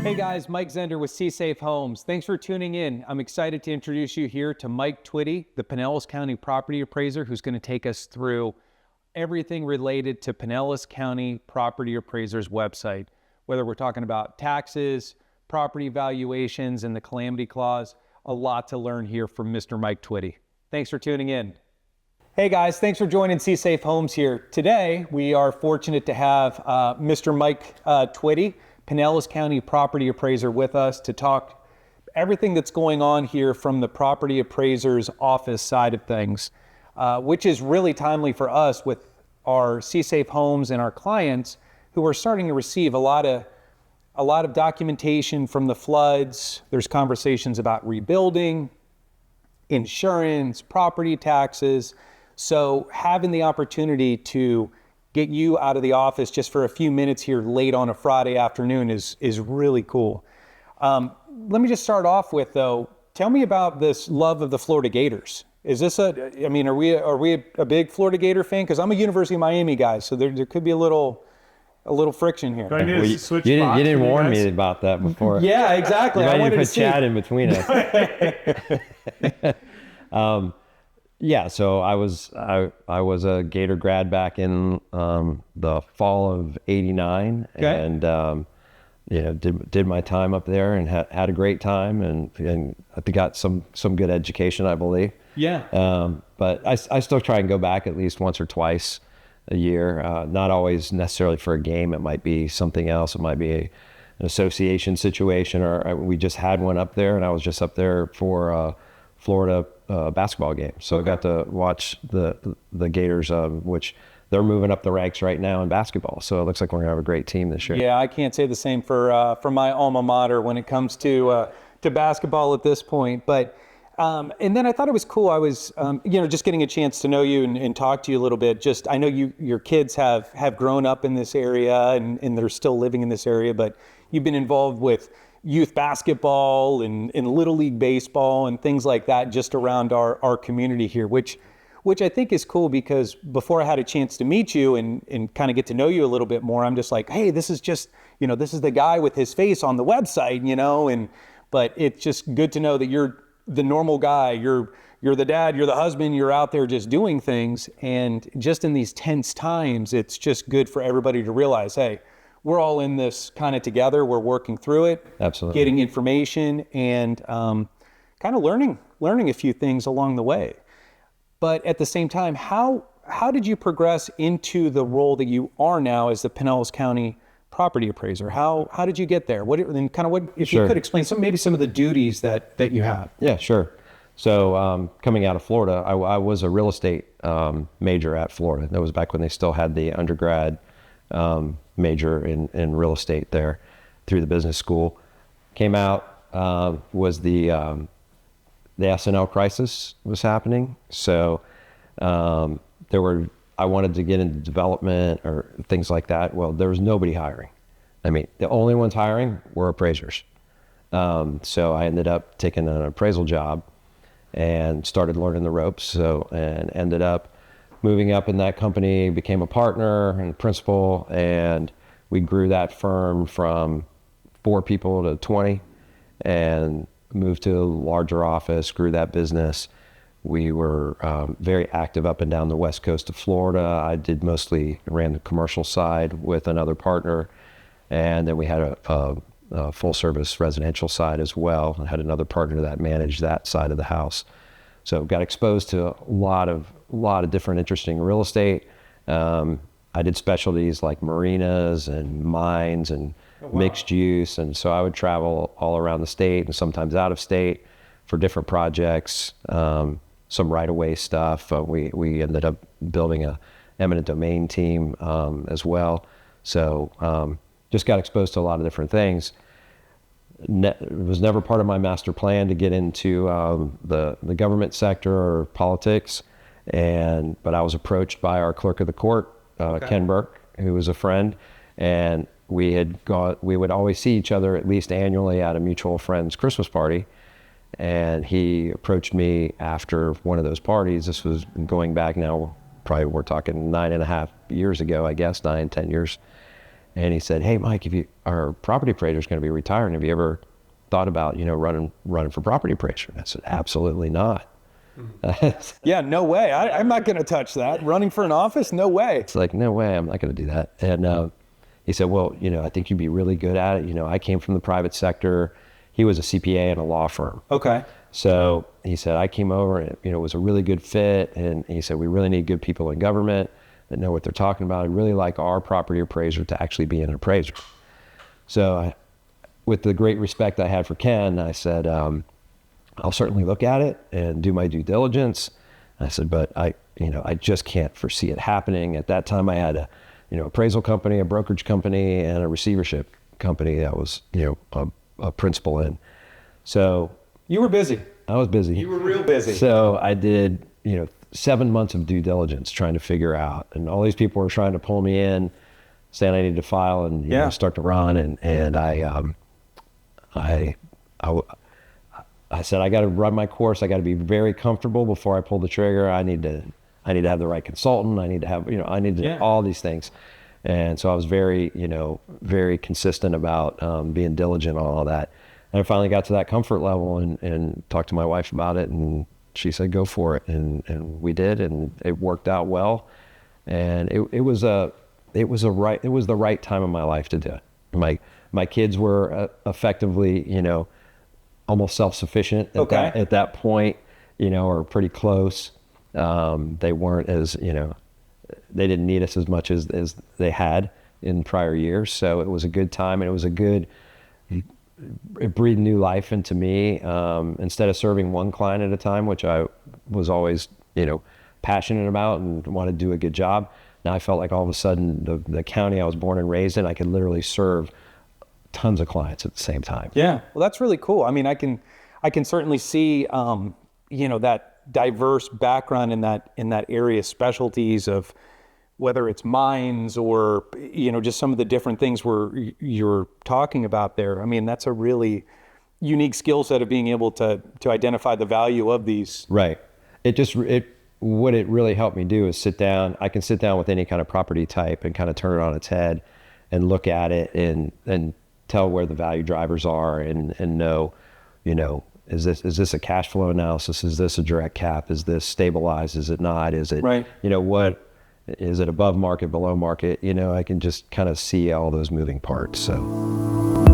Hey guys, Mike Zender with Seasafe Homes. Thanks for tuning in. I'm excited to introduce you here to Mike Twitty, the Pinellas County Property Appraiser, who's going to take us through everything related to Pinellas County Property Appraiser's website, whether we're talking about taxes, property valuations, and the calamity clause. A lot to learn here from Mr. Mike Twitty. Thanks for tuning in. Hey guys, thanks for joining Seasafe Homes here. Today, we are fortunate to have Mr. Mike Twitty, Pinellas County Property Appraiser, with us to talk everything that's going on here from the property appraiser's office side of things, which is really timely for us with our Seasafe Homes and our clients who are starting to receive a lot of documentation from the floods. There's conversations about rebuilding, insurance, property taxes. So having the opportunity to get you out of the office just for a few minutes here late on a Friday afternoon is really cool. Let me just start off with, though, tell me about this love of the Florida Gators. Is this are we a big Florida Gator fan? Because I'm a University of Miami guy, so there could be a little friction here. Do I need to switch you spots didn't with you warn guys? me about that before. Yeah, exactly. You I might wanted need to to put Chad in between us. Yeah, so I was a Gator grad back in the fall of '89, okay. And did my time up there and had a great time, and I got some good education, I believe. Yeah. But I still try and go back at least once or twice a year. Not always necessarily for a game. It might be something else. It might be an association situation, or we just had one up there, and I was just up there for Florida basketball game. So okay. I got to watch the Gators, which they're moving up the ranks right now in basketball. So it looks like we're gonna have a great team this year. Yeah, I can't say the same for my alma mater when it comes to basketball at this point. But and then I thought it was cool. I was just getting a chance to know you and talk to you a little bit. Just I know your kids have grown up in this area and they're still living in this area, but you've been involved with youth basketball and Little League baseball and things like that just around our community here, which I think is cool, because before I had a chance to meet you and kind of get to know you a little bit more, I'm just like, hey, this is just, this is the guy with his face on the website, but it's just good to know that you're the normal guy. You're the dad, you're the husband, you're out there just doing things. And just in these tense times, it's just good for everybody to realize, hey, we're all in this kind of together. We're working through it. Absolutely. Getting information and kind of learning a few things along the way. But at the same time, how did you progress into the role that you are now as the Pinellas County Property Appraiser? How did you get there? If Sure. you could explain some of the duties that you have? Yeah, sure. So coming out of Florida, I was a real estate major at Florida. That was back when they still had the undergrad major in real estate there through the business school. Came out, was the S&L crisis was happening. So I wanted to get into development or things like that. Well, there was nobody hiring. I mean, the only ones hiring were appraisers. So I ended up taking an appraisal job and started learning the ropes. And ended up moving up in that company, became a partner and a principal, and we grew that firm from 4 people to 20 and moved to a larger office, grew that business. We were very active up and down the west coast of Florida. I ran the commercial side with another partner, and then we had a full service residential side as well. I had another partner that managed that side of the house. So got exposed to a lot of different interesting real estate. I did specialties like marinas and mines and mixed use. And so I would travel all around the state and sometimes out of state for different projects, some right-of-way stuff. We ended up building a eminent domain team as well. So just got exposed to a lot of different things. It was never part of my master plan to get into the government sector or politics, but I was approached by our clerk of the court, Ken Burke, who was a friend, and we would always see each other at least annually at a mutual friend's Christmas party, and he approached me after one of those parties. This was going back now, probably we're talking 9.5 years ago, I guess, 9, 10 years. And he said, "Hey, Mike, our property appraiser is going to be retiring. Have you ever thought about, running for property appraiser?" And I said, "Absolutely not." Yeah, no way. I'm not going to touch that. Running for an office? No way. It's like, no way, I'm not going to do that. And he said, "Well, I think you'd be really good at it. I came from the private sector." He was a CPA in a law firm. Okay. So he said, "I came over and, it was a really good fit." And he said, "We really need good people in government that know what they're talking about. I'd really like our property appraiser to actually be an appraiser." So with the great respect I had for Ken, I said, "I'll certainly look at it and do my due diligence." I said, "But I just can't foresee it happening." At that time, I had a, appraisal company, a brokerage company, and a receivership company that was, a principal in. So You were busy. I was busy. You were real busy. So I did, 7 months of due diligence trying to figure out, and all these people were trying to pull me in, saying I needed to file and start to run, and I said, I got to run my course. I got to be very comfortable before I pull the trigger. I need to have the right consultant. I need to have, I need to do all these things. And so I was very, very consistent about being diligent on all that. And I finally got to that comfort level and talked to my wife about it, and she said, "Go for it." And we did, and it worked out well. And it was the right time in my life to do it. My kids were effectively, almost self-sufficient at that point, or pretty close. They weren't as, they didn't need us as much as they had in prior years. So it was a good time, and it breathed new life into me. Instead of serving one client at a time, which I was always, passionate about and wanted to do a good job, now I felt like all of a sudden the county I was born and raised in, I could literally serve tons of clients at the same time. Yeah. Well, that's really cool. I mean, I can certainly see, that diverse background in that area, specialties of whether it's mines or, just some of the different things you're talking about there. I mean, that's a really unique skill set of being able to identify the value of these. Right. What it really helped me do is sit down. I can sit down with any kind of property type and kind of turn it on its head and look at it and tell where the value drivers are and know, is this a cash flow analysis? Is this a direct cap? Is this stabilized? Is it not? Is it, right. What is it above market, below market? I can just kind of see all those moving parts. So.